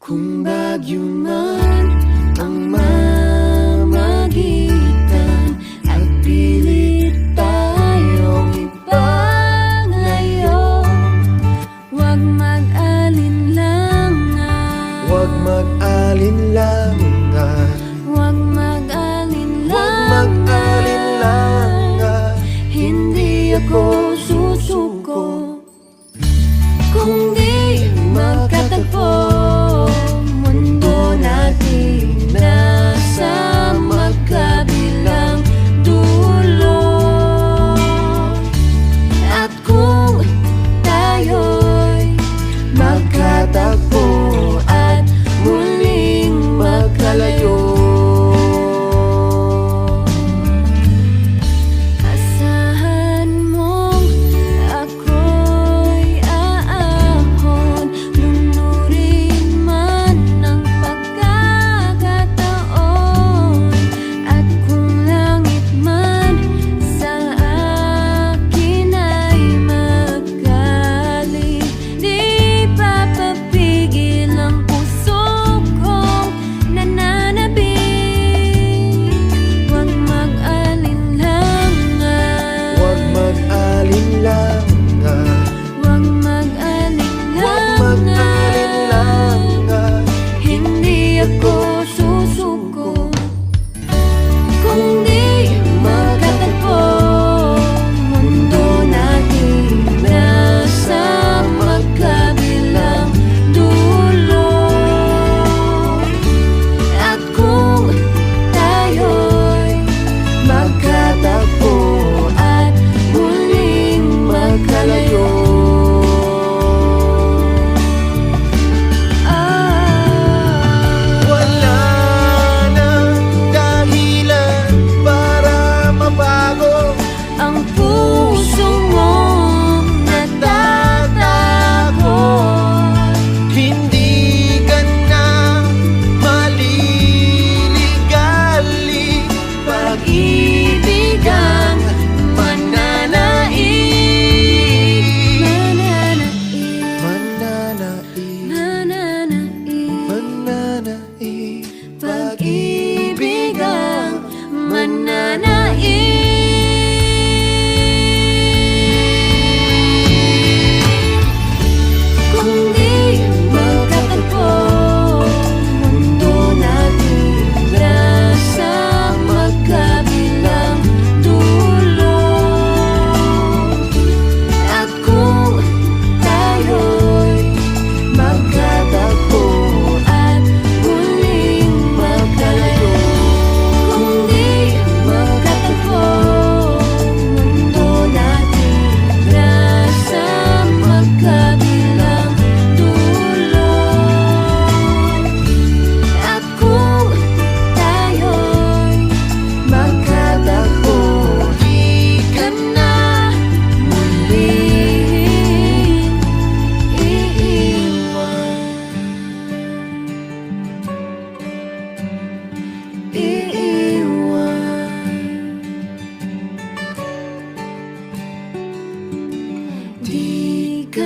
Kung bagyo man ang mamagitan at pilit tayong ipaglayo, huwag mag-alinlangan, huwag mag-alinlangan, huwag mag-alinlangan. Hindi ako susuko kung di magkatagpo. Mundo natin nasa magkabilang dulo, at kung tayo'y magkatagpo at muling magkalayo, asahan mong ako'y aahon, lunurin man ang pagkakataon, at kung langit man sa akin ay magaling, di papapigil ang puso kong nananabik. Huwag mag-alinlangan, Huwag mag-alinlangan, huwag huwag mag-alinlangan. mag-alinlangan. Hindi ako susuko kung di magkatagpo. Mundo natin nasa magkabilang dulo, at kung tayo'y magkatagpo at muling magkalayo, Wala nang dahilan para mabago ang puso mong natatakot. hindi ka na maliligali. Pag-ibig ang mananaig, Mananaig, mananaig, mananaig. pag-ibig ang mananaig. Kung di magkatagpo, mundo natin nasa magkabilang dulo, at kung tayo'y magkatagpo at muling magkalayo, kung di magkatagpo, mundo natin nasa magkabilang dulo, at kung tayo'y magkatagpo, di ka na muling iiwan. Di ka